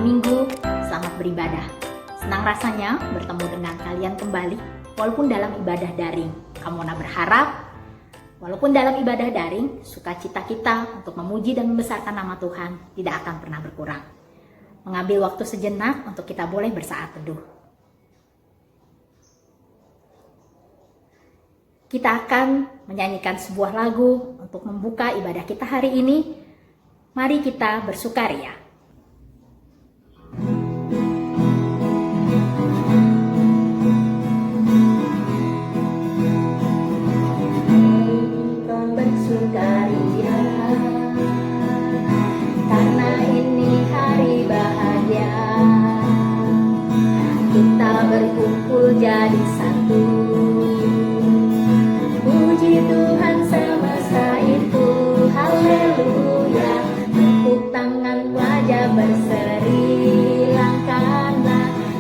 Minggu, selamat beribadah. Senang rasanya bertemu dengan kalian kembali, walaupun dalam ibadah daring. Kamona berharap, walaupun dalam ibadah daring, sukacita kita untuk memuji dan membesarkan nama Tuhan tidak akan pernah berkurang. Mengambil waktu sejenak untuk kita boleh bersaat teduh. Kita akan menyanyikan sebuah lagu untuk membuka ibadah kita hari ini. Mari kita bersukaria. Bersukaria karena ini hari bahagia, kita berkumpul jadi satu. Puji Tuhan semesta itu, haleluya. Tepuk tangan, wajah berseri,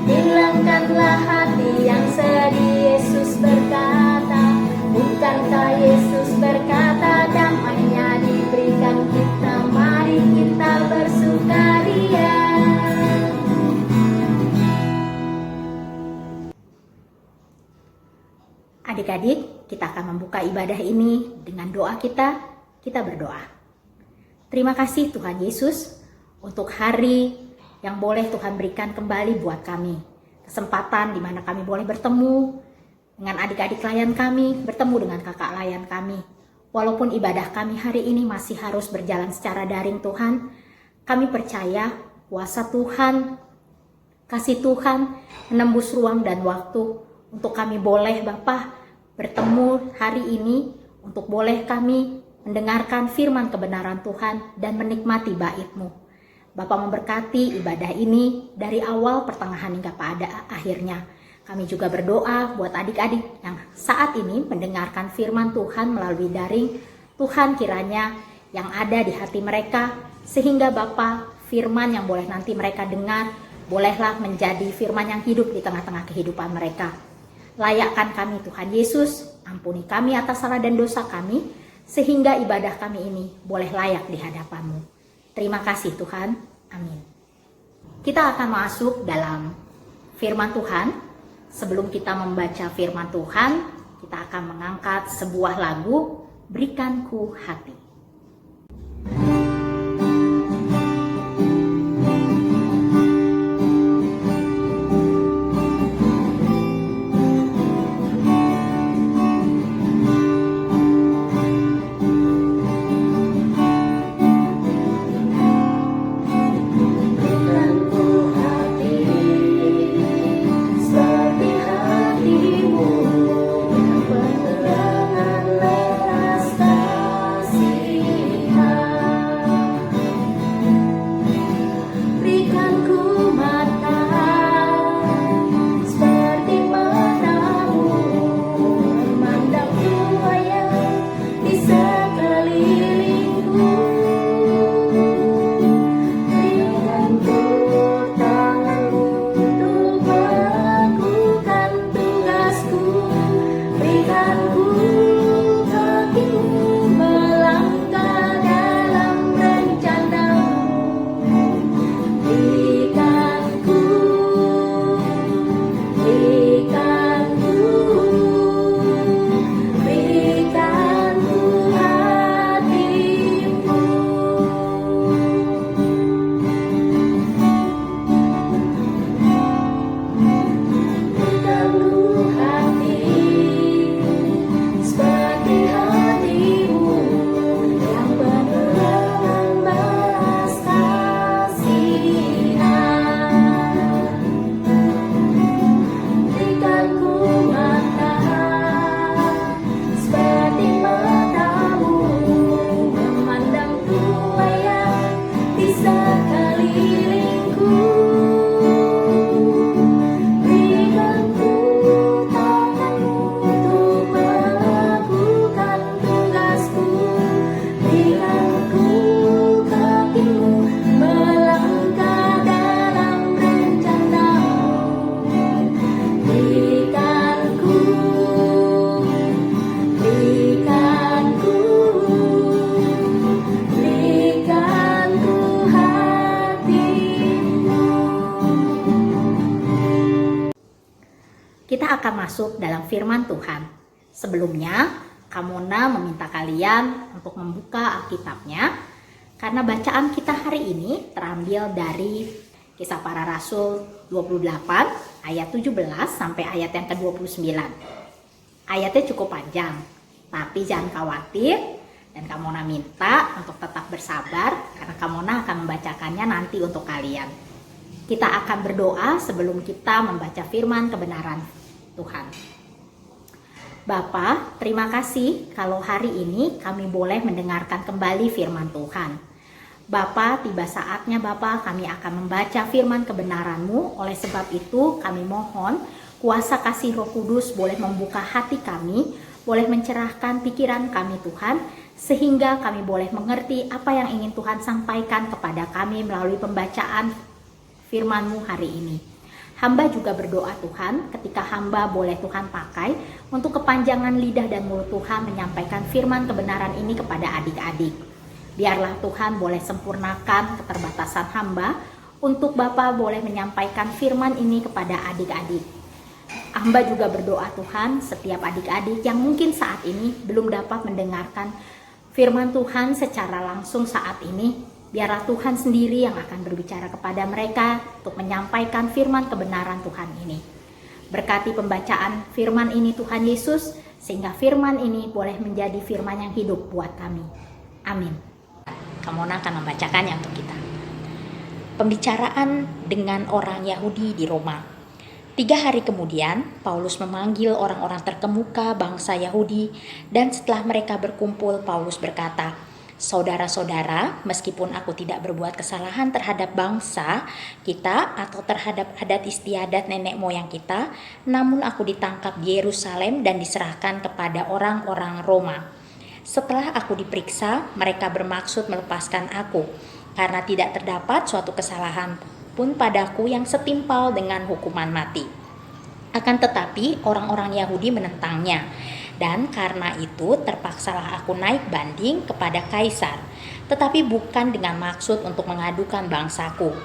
hilangkanlah hati yang sedih. Yesus berkata, bukankah Yesus berkata damainya diberikan kita, mari kita bersukaria. Adik-adik, kita akan membuka ibadah ini dengan doa kita berdoa. Terima kasih Tuhan Yesus untuk hari yang boleh Tuhan berikan kembali buat kami. Kesempatan di mana kami boleh bertemu dengan adik-adik layan kami, bertemu dengan kakak layan kami. Walaupun ibadah kami hari ini masih harus berjalan secara daring Tuhan, kami percaya kuasa Tuhan, kasih Tuhan menembus ruang dan waktu untuk kami boleh Bapa bertemu hari ini, untuk boleh kami mendengarkan firman kebenaran Tuhan dan menikmati bait-Mu. Bapa memberkati ibadah ini dari awal, pertengahan hingga pada akhirnya. Kami juga berdoa buat adik-adik yang saat ini mendengarkan firman Tuhan melalui daring. Tuhan kiranya yang ada di hati mereka, sehingga Bapa firman yang boleh nanti mereka dengar, bolehlah menjadi firman yang hidup di tengah-tengah kehidupan mereka. Layakkan kami Tuhan Yesus, ampuni kami atas salah dan dosa kami, sehingga ibadah kami ini boleh layak di hadapan-Mu. Terima kasih Tuhan, amin. Kita akan masuk dalam firman Tuhan. Sebelum kita membaca firman Tuhan, kita akan mengangkat sebuah lagu, Berikanku Hati. Kasih kita akan masuk dalam firman Tuhan. Sebelumnya, Kamona meminta kalian untuk membuka Alkitabnya, karena bacaan kita hari ini terambil dari Kisah Para Rasul 28 ayat 17 sampai ayat yang ke-29. Ayatnya cukup panjang, tapi jangan khawatir, dan Kamona minta untuk tetap bersabar karena Kamona akan membacakannya nanti untuk kalian. Kita akan berdoa sebelum kita membaca firman kebenaran Tuhan. Bapa, terima kasih kalau hari ini kami boleh mendengarkan kembali firman Tuhan. Bapa, tiba saatnya Bapa kami akan membaca firman kebenaran-Mu. Oleh sebab itu kami mohon kuasa kasih Roh Kudus boleh membuka hati kami, boleh mencerahkan pikiran kami Tuhan, sehingga kami boleh mengerti apa yang ingin Tuhan sampaikan kepada kami melalui pembacaan firman-Mu hari ini. Hamba juga berdoa Tuhan, ketika hamba boleh Tuhan pakai untuk kepanjangan lidah dan mulut Tuhan menyampaikan firman kebenaran ini kepada adik-adik. Biarlah Tuhan boleh sempurnakan keterbatasan hamba untuk Bapa boleh menyampaikan firman ini kepada adik-adik. Hamba juga berdoa Tuhan, setiap adik-adik yang mungkin saat ini belum dapat mendengarkan firman Tuhan secara langsung saat ini, biarlah Tuhan sendiri yang akan berbicara kepada mereka untuk menyampaikan firman kebenaran Tuhan ini. Berkati pembacaan firman ini Tuhan Yesus, sehingga firman ini boleh menjadi firman yang hidup buat kami. Amin. Kamona akan membacakannya untuk kita. Pembicaraan dengan orang Yahudi di Roma. 3 hari kemudian, Paulus memanggil orang-orang terkemuka bangsa Yahudi, dan setelah mereka berkumpul, Paulus berkata, "Saudara-saudara, meskipun aku tidak berbuat kesalahan terhadap bangsa kita atau terhadap adat istiadat nenek moyang kita, namun aku ditangkap di Yerusalem dan diserahkan kepada orang-orang Roma. Setelah aku diperiksa, mereka bermaksud melepaskan aku, karena tidak terdapat suatu kesalahan pun padaku yang setimpal dengan hukuman mati. Akan tetapi orang-orang Yahudi menentangnya, dan karena itu terpaksalah aku naik banding kepada Kaisar, tetapi bukan dengan maksud untuk mengadukan bangsaku.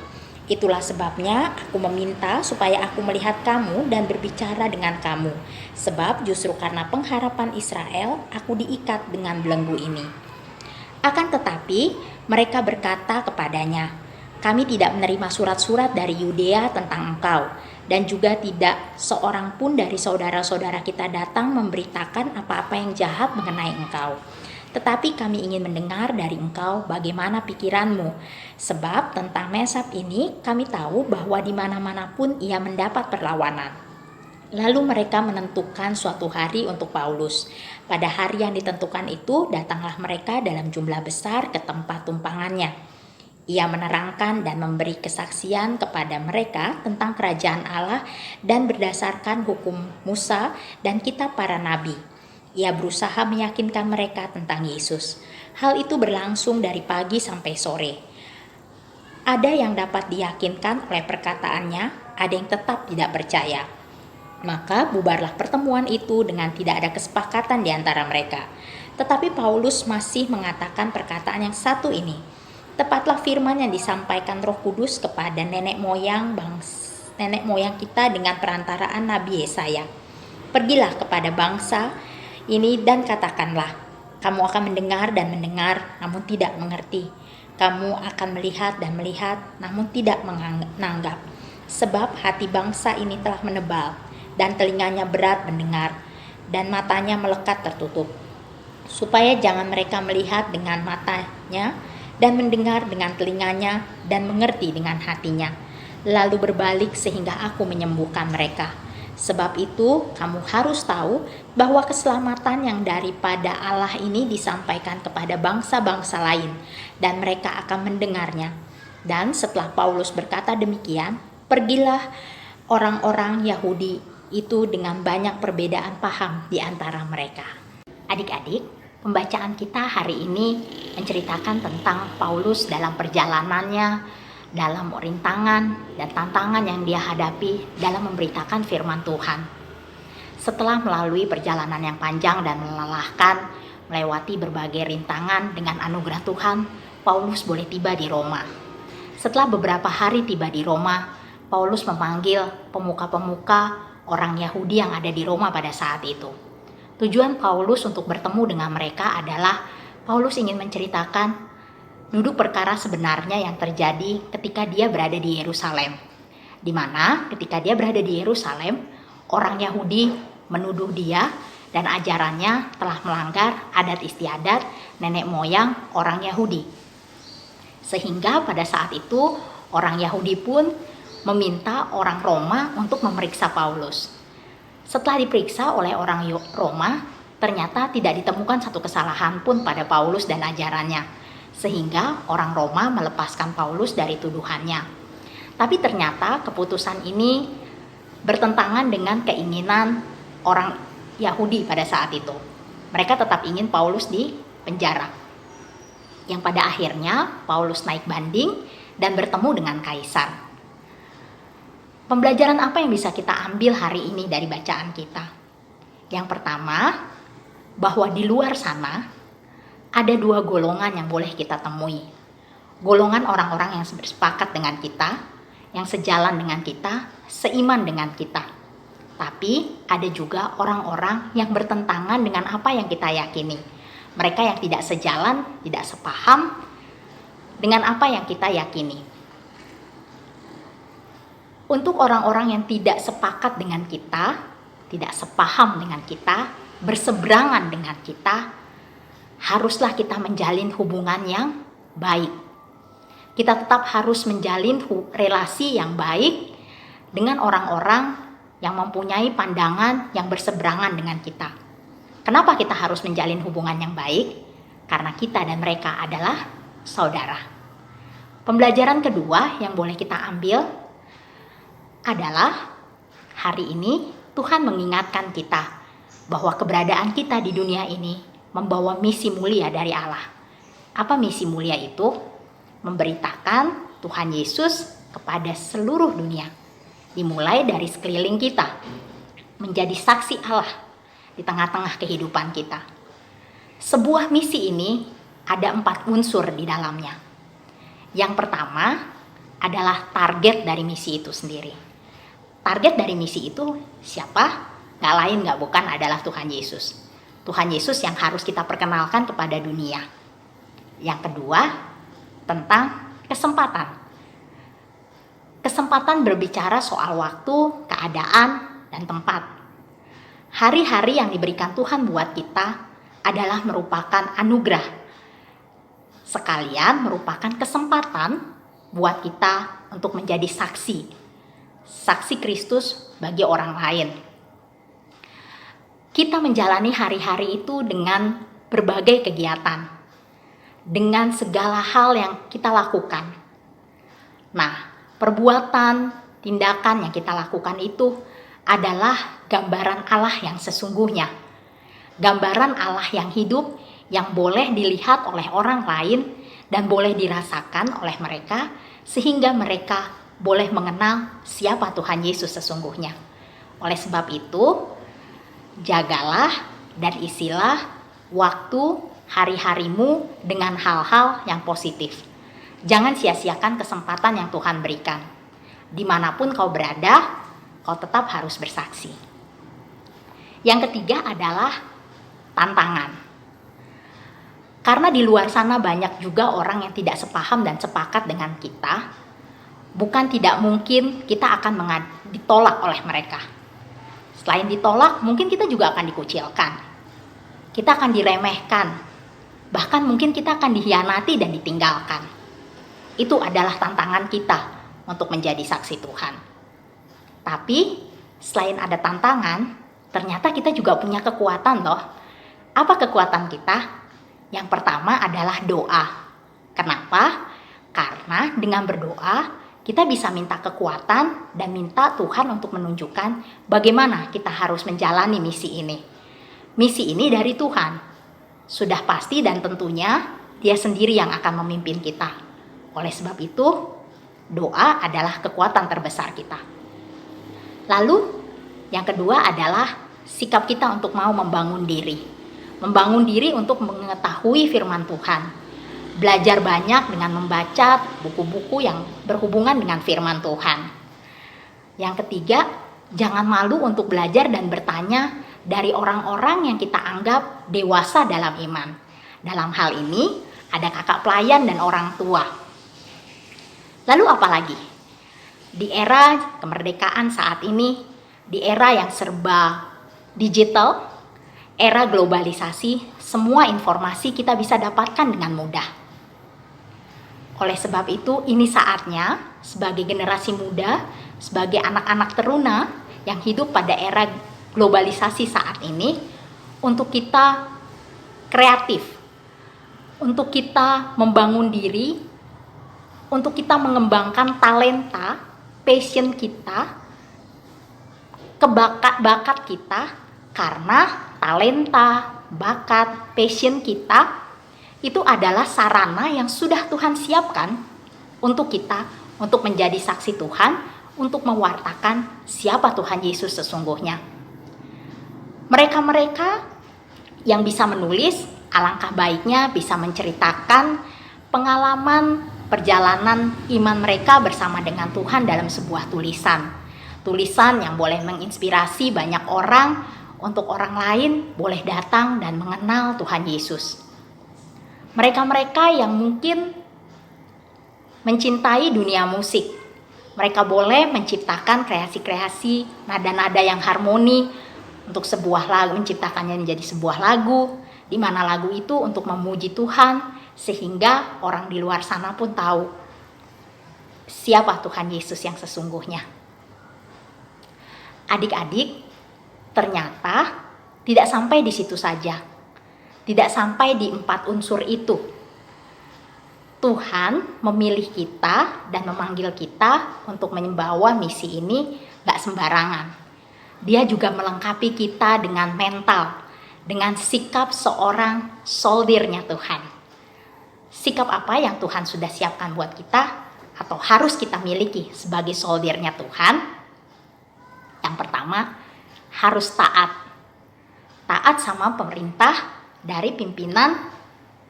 Itulah sebabnya aku meminta supaya aku melihat kamu dan berbicara dengan kamu, sebab justru karena pengharapan Israel aku diikat dengan belenggu ini." Akan tetapi mereka berkata kepadanya, "Kami tidak menerima surat-surat dari Yudea tentang engkau, dan juga tidak seorang pun dari saudara-saudara kita datang memberitakan apa-apa yang jahat mengenai engkau. Tetapi kami ingin mendengar dari engkau bagaimana pikiranmu, sebab tentang Mesab ini kami tahu bahwa di mana-mana pun ia mendapat perlawanan." Lalu mereka menentukan suatu hari untuk Paulus. Pada hari yang ditentukan itu datanglah mereka dalam jumlah besar ke tempat tumpangannya. Ia menerangkan dan memberi kesaksian kepada mereka tentang kerajaan Allah dan berdasarkan hukum Musa dan kitab para nabi. Ia berusaha meyakinkan mereka tentang Yesus. Hal itu berlangsung dari pagi sampai sore. Ada yang dapat diyakinkan oleh perkataannya, ada yang tetap tidak percaya. Maka bubarlah pertemuan itu dengan tidak ada kesepakatan di antara mereka. Tetapi Paulus masih mengatakan perkataan yang satu ini, "Tepatlah firman yang disampaikan Roh Kudus kepada nenek moyang kita dengan perantaraan Nabi Yesaya. Pergilah kepada bangsa ini dan katakanlah, kamu akan mendengar dan mendengar, namun tidak mengerti. Kamu akan melihat dan melihat, namun tidak menanggap. Sebab hati bangsa ini telah menebal, dan telinganya berat mendengar, dan matanya melekat tertutup. Supaya jangan mereka melihat dengan matanya, dan mendengar dengan telinganya, dan mengerti dengan hatinya, lalu berbalik sehingga aku menyembuhkan mereka. Sebab itu kamu harus tahu bahwa keselamatan yang daripada Allah ini disampaikan kepada bangsa-bangsa lain, dan mereka akan mendengarnya." Dan setelah Paulus berkata demikian, pergilah orang-orang Yahudi itu dengan banyak perbedaan paham di antara mereka. Adik-adik, pembacaan kita hari ini menceritakan tentang Paulus dalam perjalanannya, dalam rintangan dan tantangan yang dia hadapi dalam memberitakan firman Tuhan. Setelah melalui perjalanan yang panjang dan melelahkan, melewati berbagai rintangan dengan anugerah Tuhan, Paulus boleh tiba di Roma. Setelah beberapa hari tiba di Roma, Paulus memanggil pemuka-pemuka orang Yahudi yang ada di Roma pada saat itu. Tujuan Paulus untuk bertemu dengan mereka adalah Paulus ingin menceritakan duduk perkara sebenarnya yang terjadi ketika dia berada di Yerusalem. Di mana ketika dia berada di Yerusalem, orang Yahudi menuduh dia dan ajarannya telah melanggar adat istiadat nenek moyang orang Yahudi. Sehingga pada saat itu orang Yahudi pun meminta orang Roma untuk memeriksa Paulus. Setelah diperiksa oleh orang Roma, ternyata tidak ditemukan satu kesalahan pun pada Paulus dan ajarannya. Sehingga orang Roma melepaskan Paulus dari tuduhannya. Tapi ternyata keputusan ini bertentangan dengan keinginan orang Yahudi pada saat itu. Mereka tetap ingin Paulus di penjara. Yang pada akhirnya Paulus naik banding dan bertemu dengan kaisar. Pembelajaran apa yang bisa kita ambil hari ini dari bacaan kita? Yang pertama, bahwa di luar sana ada dua golongan yang boleh kita temui. Golongan orang-orang yang bersepakat dengan kita, yang sejalan dengan kita, seiman dengan kita. Tapi ada juga orang-orang yang bertentangan dengan apa yang kita yakini. Mereka yang tidak sejalan, tidak sepaham dengan apa yang kita yakini. Untuk orang-orang yang tidak sepakat dengan kita, tidak sepaham dengan kita, berseberangan dengan kita, haruslah kita menjalin hubungan yang baik. Kita tetap harus menjalin relasi yang baik dengan orang-orang yang mempunyai pandangan yang berseberangan dengan kita. Kenapa kita harus menjalin hubungan yang baik? Karena kita dan mereka adalah saudara. Pembelajaran kedua yang boleh kita ambil adalah hari ini Tuhan mengingatkan kita bahwa keberadaan kita di dunia ini membawa misi mulia dari Allah. Apa misi mulia itu? Memberitakan Tuhan Yesus kepada seluruh dunia. Dimulai dari sekeliling kita, menjadi saksi Allah di tengah-tengah kehidupan kita. Sebuah misi ini ada 4 unsur di dalamnya. Yang pertama adalah target dari misi itu sendiri. Target dari misi itu siapa? Gak lain gak bukan adalah Tuhan Yesus. Tuhan Yesus yang harus kita perkenalkan kepada dunia. Yang kedua, tentang kesempatan. Kesempatan berbicara soal waktu, keadaan, dan tempat. Hari-hari yang diberikan Tuhan buat kita adalah merupakan anugerah. Sekalian merupakan kesempatan buat kita untuk menjadi saksi. Saksi Kristus bagi orang lain. Kita menjalani hari-hari itu dengan berbagai kegiatan. Dengan segala hal yang kita lakukan. Nah, perbuatan, tindakan yang kita lakukan itu adalah gambaran Allah yang sesungguhnya. Gambaran Allah yang hidup, yang boleh dilihat oleh orang lain dan boleh dirasakan oleh mereka, sehingga mereka boleh mengenal siapa Tuhan Yesus sesungguhnya. Oleh sebab itu, jagalah dan isilah waktu hari-harimu dengan hal-hal yang positif. Jangan sia-siakan kesempatan yang Tuhan berikan. Dimanapun kau berada, kau tetap harus bersaksi. Yang ketiga adalah tantangan. Karena di luar sana banyak juga orang yang tidak sepaham dan sepakat dengan kita, bukan tidak mungkin kita akan ditolak oleh mereka. Selain ditolak, mungkin kita juga akan dikucilkan. Kita akan diremehkan. Bahkan mungkin kita akan dikhianati dan ditinggalkan. Itu adalah tantangan kita untuk menjadi saksi Tuhan. Tapi selain ada tantangan, ternyata kita juga punya kekuatan loh. Apa kekuatan kita? Yang pertama adalah doa. Kenapa? Karena dengan berdoa kita bisa minta kekuatan dan minta Tuhan untuk menunjukkan bagaimana kita harus menjalani misi ini. Misi ini dari Tuhan. Sudah pasti dan tentunya Dia sendiri yang akan memimpin kita. Oleh sebab itu, doa adalah kekuatan terbesar kita. Lalu, yang kedua adalah sikap kita untuk mau membangun diri. Membangun diri untuk mengetahui firman Tuhan. Belajar banyak dengan membaca buku-buku yang berhubungan dengan firman Tuhan. Yang ketiga, Jangan malu untuk belajar dan bertanya dari orang-orang yang kita anggap dewasa dalam iman. Dalam hal ini, ada kakak pelayan dan orang tua. Lalu apa lagi? Di era kemerdekaan saat ini, di era yang serba digital, era globalisasi, semua informasi kita bisa dapatkan dengan mudah. Oleh sebab itu, ini saatnya sebagai generasi muda, sebagai anak-anak teruna yang hidup pada era globalisasi saat ini, untuk kita kreatif, untuk kita membangun diri, untuk kita mengembangkan talenta, passion kita, bakat kita, karena talenta, bakat, passion kita itu adalah sarana yang sudah Tuhan siapkan untuk kita, untuk menjadi saksi Tuhan, untuk mewartakan siapa Tuhan Yesus sesungguhnya. Mereka-mereka yang bisa menulis, alangkah baiknya bisa menceritakan pengalaman perjalanan iman mereka bersama dengan Tuhan dalam sebuah tulisan. Tulisan yang boleh menginspirasi banyak orang, untuk orang lain boleh datang dan mengenal Tuhan Yesus. Mereka-mereka yang mungkin mencintai dunia musik, mereka boleh menciptakan kreasi-kreasi nada-nada yang harmoni untuk sebuah lagu, menciptakannya menjadi sebuah lagu, di mana lagu itu untuk memuji Tuhan, sehingga orang di luar sana pun tahu siapa Tuhan Yesus yang sesungguhnya. Adik-adik, ternyata tidak sampai di situ saja. Tidak sampai di 4 unsur itu. Tuhan memilih kita dan memanggil kita untuk membawa misi ini gak sembarangan. Dia juga melengkapi kita dengan mental, dengan sikap seorang soldirnya Tuhan. Sikap apa yang Tuhan sudah siapkan buat kita atau harus kita miliki sebagai soldirnya Tuhan? Yang pertama, harus taat. Taat sama pemerintah dari pimpinan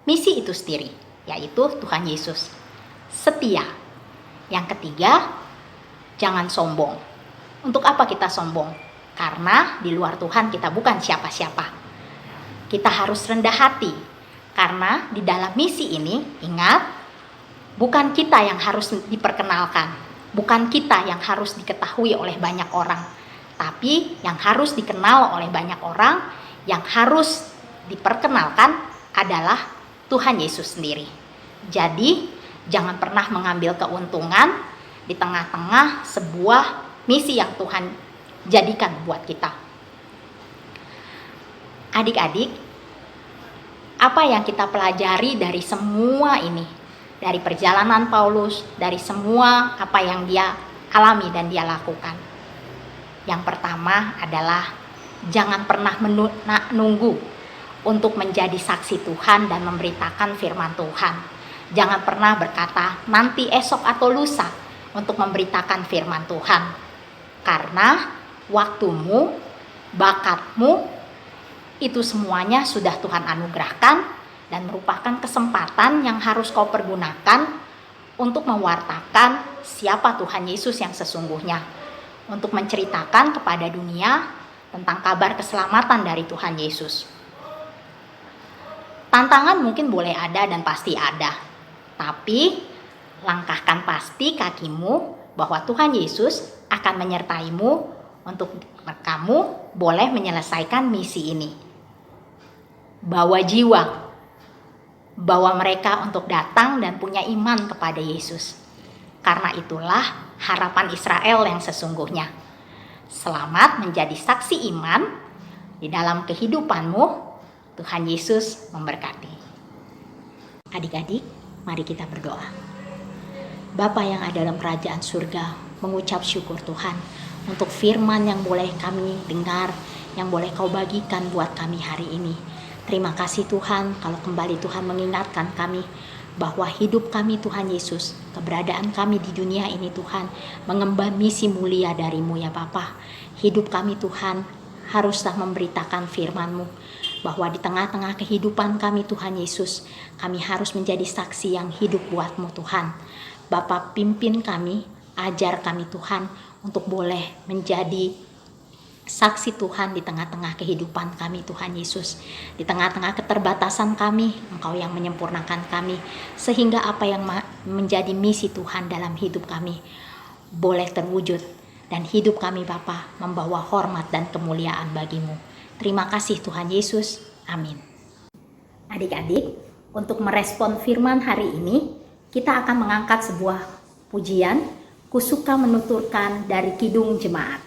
misi itu sendiri, yaitu Tuhan Yesus. Setia. Yang ketiga, jangan sombong. Untuk apa kita sombong? Karena di luar Tuhan kita bukan siapa-siapa. Kita harus rendah hati, karena di dalam misi ini, ingat, bukan kita yang harus diperkenalkan, bukan kita yang harus diketahui oleh banyak orang, tapi yang harus dikenal oleh banyak orang, yang harus diperkenalkan adalah Tuhan Yesus sendiri. Jadi, jangan pernah mengambil keuntungan di tengah-tengah sebuah misi yang Tuhan jadikan buat kita. Adik-adik, apa yang kita pelajari dari semua ini? Dari perjalanan Paulus, dari semua apa yang dia alami dan dia lakukan. Yang pertama adalah jangan pernah menunggu untuk menjadi saksi Tuhan dan memberitakan firman Tuhan. Jangan pernah berkata nanti, esok, atau lusa untuk memberitakan firman Tuhan. Karena waktumu, bakatmu, itu semuanya sudah Tuhan anugerahkan dan merupakan kesempatan yang harus kau pergunakan untuk mewartakan siapa Tuhan Yesus yang sesungguhnya. Untuk menceritakan kepada dunia tentang kabar keselamatan dari Tuhan Yesus. Tantangan mungkin boleh ada dan pasti ada. Tapi langkahkan pasti kakimu bahwa Tuhan Yesus akan menyertaimu untuk kamu boleh menyelesaikan misi ini. Bawa jiwa, bawa mereka untuk datang dan punya iman kepada Yesus. Karena itulah harapan Israel yang sesungguhnya. Selamat menjadi saksi iman di dalam kehidupanmu. Tuhan Yesus memberkati. Adik-adik, mari kita berdoa. Bapa yang ada dalam kerajaan surga, mengucap syukur Tuhan untuk firman yang boleh kami dengar, yang boleh kau bagikan buat kami hari ini. Terima kasih Tuhan kalau kembali Tuhan mengingatkan kami bahwa hidup kami Tuhan Yesus, keberadaan kami di dunia ini Tuhan, mengemban misi mulia dari-Mu ya Bapa. Hidup kami Tuhan haruslah memberitakan firman-Mu, bahwa di tengah-tengah kehidupan kami Tuhan Yesus, kami harus menjadi saksi yang hidup buat-Mu Tuhan. Bapa, pimpin kami, ajar kami Tuhan untuk boleh menjadi saksi Tuhan di tengah-tengah kehidupan kami Tuhan Yesus. Di tengah-tengah keterbatasan kami, Engkau yang menyempurnakan kami. Sehingga apa yang menjadi misi Tuhan dalam hidup kami boleh terwujud. Dan hidup kami Bapa membawa hormat dan kemuliaan bagi-Mu. Terima kasih Tuhan Yesus. Amin. Adik-adik, untuk merespon firman hari ini, kita akan mengangkat sebuah pujian, Kusuka menuturkan dari Kidung Jemaat.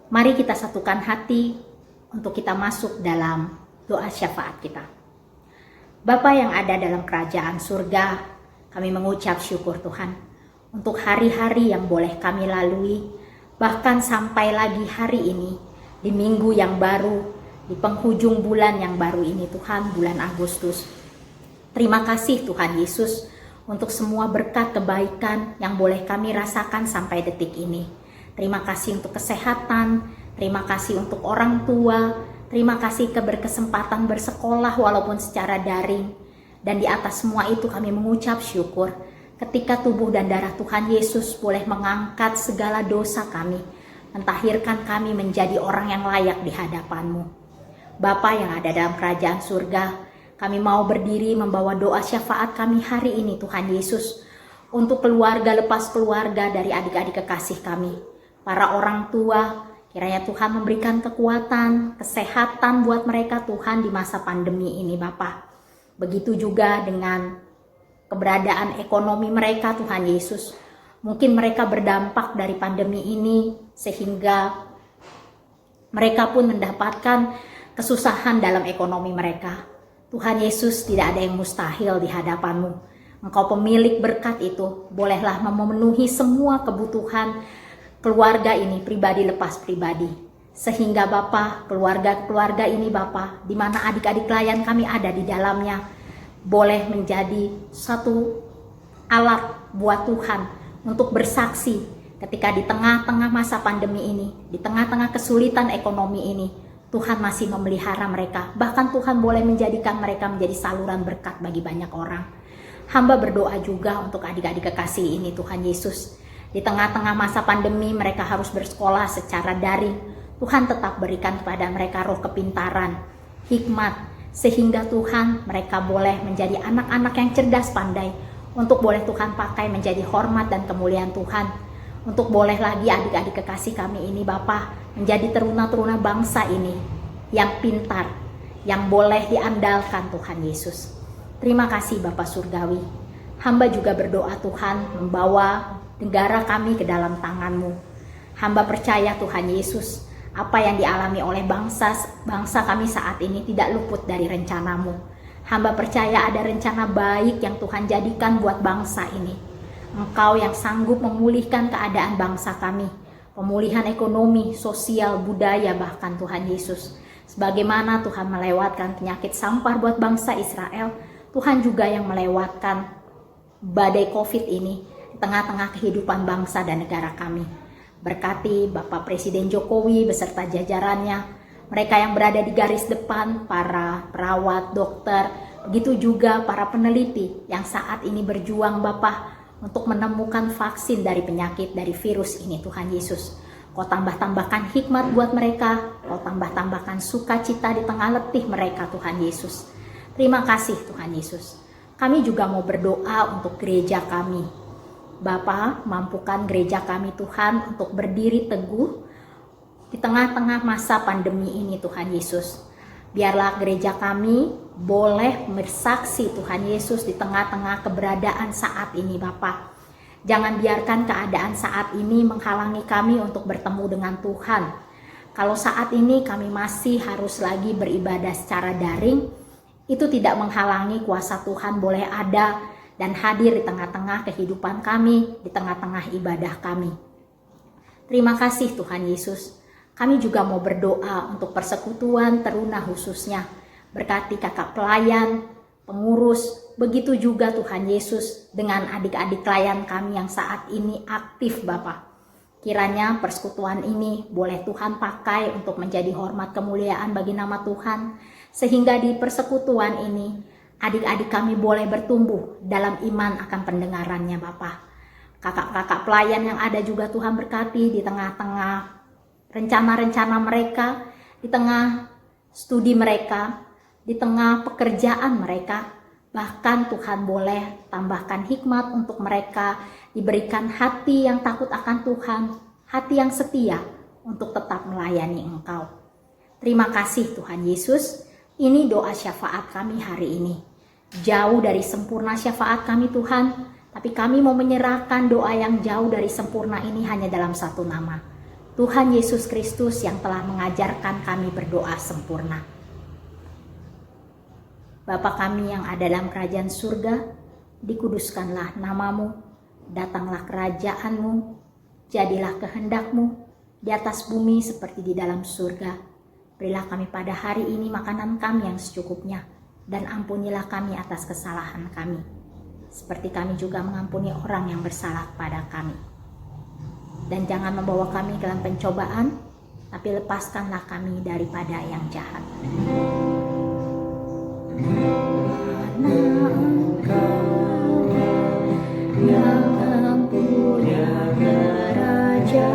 Mari kita satukan hati untuk kita masuk dalam doa syafaat kita. Bapa yang ada dalam kerajaan surga, kami mengucap syukur Tuhan untuk hari-hari yang boleh kami lalui, bahkan sampai lagi hari ini, di minggu yang baru, di penghujung bulan yang baru ini Tuhan, bulan Agustus. Terima kasih Tuhan Yesus untuk semua berkat kebaikan yang boleh kami rasakan sampai detik ini. Terima kasih untuk kesehatan, terima kasih untuk orang tua, terima kasih keberkesempatan bersekolah walaupun secara daring. Dan di atas semua itu kami mengucap syukur ketika tubuh dan darah Tuhan Yesus boleh mengangkat segala dosa kami, mentahirkan kami menjadi orang yang layak di hadapan-Mu. Bapa yang ada dalam kerajaan surga, kami mau berdiri membawa doa syafaat kami hari ini Tuhan Yesus, untuk keluarga lepas keluarga dari adik-adik kekasih kami. Para orang tua, kiranya Tuhan memberikan kekuatan, kesehatan buat mereka Tuhan di masa pandemi ini Bapa. Begitu juga dengan keberadaan ekonomi mereka Tuhan Yesus. Mungkin mereka berdampak dari pandemi ini sehingga mereka pun mendapatkan kesusahan dalam ekonomi mereka. Tuhan Yesus, tidak ada yang mustahil di hadapan-Mu. Engkau pemilik berkat itu, bolehlah memenuhi semua kebutuhan keluarga ini pribadi lepas pribadi, sehingga Bapa, keluarga ini Bapa, di mana adik-adik klien kami ada di dalamnya, boleh menjadi satu alat buat Tuhan untuk bersaksi ketika di tengah-tengah masa pandemi ini, di tengah-tengah kesulitan ekonomi ini, Tuhan masih memelihara mereka. Bahkan Tuhan boleh menjadikan mereka menjadi saluran berkat bagi banyak orang. Hamba berdoa juga untuk adik-adik kekasih ini Tuhan Yesus. Di tengah-tengah masa pandemi mereka harus bersekolah secara daring. Tuhan tetap berikan kepada mereka roh kepintaran, hikmat, sehingga Tuhan mereka boleh menjadi anak-anak yang cerdas pandai, untuk boleh Tuhan pakai menjadi hormat dan kemuliaan Tuhan, untuk boleh lagi adik-adik kekasih kami ini Bapa menjadi teruna-teruna bangsa ini yang pintar, yang boleh diandalkan Tuhan Yesus. Terima kasih Bapa Surgawi. Hamba juga berdoa Tuhan membawa negara kami ke dalam tangan-Mu. Hamba percaya Tuhan Yesus, apa yang dialami oleh bangsa kami saat ini tidak luput dari rencana-Mu. Hamba percaya ada rencana baik yang Tuhan jadikan buat bangsa ini. Engkau yang sanggup memulihkan keadaan bangsa kami, pemulihan ekonomi, sosial, budaya, bahkan Tuhan Yesus. Sebagaimana Tuhan melewatkan penyakit sampar buat bangsa Israel, Tuhan juga yang melewatkan badai COVID ini di tengah-tengah kehidupan bangsa dan negara kami. Berkati Bapak Presiden Jokowi beserta jajarannya, mereka yang berada di garis depan, para perawat, dokter, begitu juga para peneliti yang saat ini berjuang Bapak untuk menemukan vaksin dari penyakit, dari virus ini Tuhan Yesus. Kau tambah-tambahkan hikmat buat mereka, Kau tambah-tambahkan sukacita di tengah letih mereka, Tuhan Yesus. Terima kasih Tuhan Yesus. Kami juga mau berdoa untuk gereja kami. Bapa, mampukan gereja kami Tuhan untuk berdiri teguh di tengah-tengah masa pandemi ini Tuhan Yesus. Biarlah gereja kami boleh bersaksi Tuhan Yesus di tengah-tengah keberadaan saat ini Bapa. Jangan biarkan keadaan saat ini menghalangi kami untuk bertemu dengan Tuhan. Kalau saat ini kami masih harus lagi beribadah secara daring, itu tidak menghalangi kuasa Tuhan boleh ada dan hadir di tengah-tengah kehidupan kami, di tengah-tengah ibadah kami. Terima kasih Tuhan Yesus. Kami juga mau berdoa untuk persekutuan teruna khususnya. Berkati kakak pelayan, pengurus, begitu juga Tuhan Yesus dengan adik-adik pelayan kami yang saat ini aktif Bapa. Kiranya persekutuan ini boleh Tuhan pakai untuk menjadi hormat kemuliaan bagi nama Tuhan. Sehingga di persekutuan ini adik-adik kami boleh bertumbuh dalam iman akan pendengarannya Bapa. Kakak-kakak pelayan yang ada juga Tuhan berkati di tengah-tengah rencana-rencana mereka, di tengah studi mereka, di tengah pekerjaan mereka. Bahkan Tuhan boleh tambahkan hikmat untuk mereka, diberikan hati yang takut akan Tuhan, hati yang setia untuk tetap melayani Engkau. Terima kasih Tuhan Yesus. Ini doa syafaat kami hari ini. Jauh dari sempurna syafaat kami Tuhan, tapi kami mau menyerahkan doa yang jauh dari sempurna ini hanya dalam satu nama. Tuhan Yesus Kristus yang telah mengajarkan kami berdoa sempurna. Bapa kami yang ada dalam kerajaan surga, dikuduskanlah namamu, datanglah kerajaanmu, jadilah kehendakmu di atas bumi seperti di dalam surga. Berilah kami pada hari ini makanan kami yang secukupnya, dan ampunilah kami atas kesalahan kami, seperti kami juga mengampuni orang yang bersalah pada kami. Dan jangan membawa kami dalam pencobaan, tapi lepaskanlah kami daripada yang jahat. Yang punya kerajaan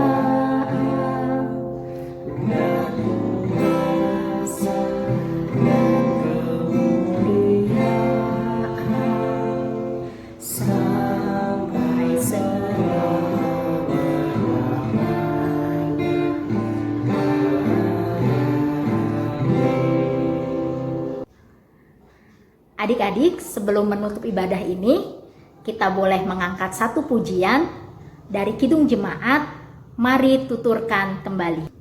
dan kuasa dan kemuliaan sampai Adik-adik, sebelum menutup ibadah ini, kita boleh mengangkat satu pujian dari Kidung Jemaat, Mari Tuturkan Kembali.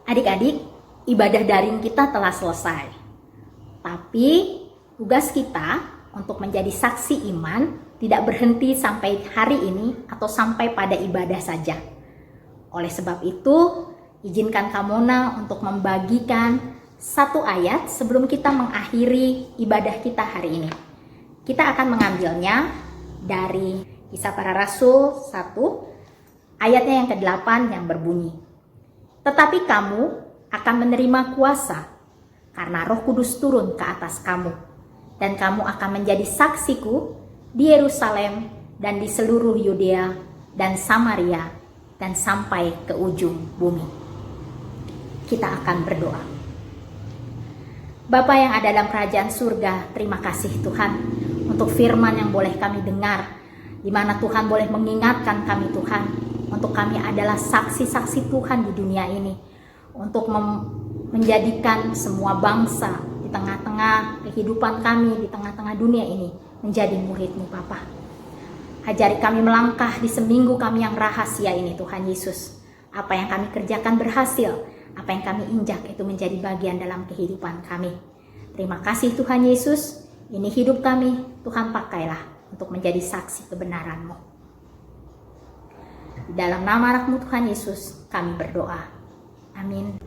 Adik-adik, ibadah daring kita telah selesai. Tapi tugas kita untuk menjadi saksi iman tidak berhenti sampai hari ini atau sampai pada ibadah saja. Oleh sebab itu, izinkan Kamona untuk membagikan satu ayat sebelum kita mengakhiri ibadah kita hari ini. Kita akan mengambilnya dari Kisah Para Rasul 1, ayatnya yang ke-8 yang berbunyi, "Tetapi kamu akan menerima kuasa karena Roh Kudus turun ke atas kamu, dan kamu akan menjadi saksiku di Yerusalem dan di seluruh Yudea dan Samaria dan sampai ke ujung bumi." Kita akan berdoa. Bapa yang ada dalam kerajaan surga, terima kasih Tuhan untuk firman yang boleh kami dengar, di mana Tuhan boleh mengingatkan kami Tuhan, untuk kami adalah saksi-saksi Tuhan di dunia ini, untuk menjadikan semua bangsa di tengah-tengah kehidupan kami, di tengah-tengah dunia ini, menjadi murid-Mu Bapa. Ajari kami melangkah di seminggu kami yang rahasia ini Tuhan Yesus. Apa yang kami kerjakan berhasil, apa yang kami injak itu menjadi bagian dalam kehidupan kami. Terima kasih Tuhan Yesus, ini hidup kami, Tuhan pakailah untuk menjadi saksi kebenaran-Mu. Di dalam nama anak-Mu Tuhan Yesus, kami berdoa. Amin.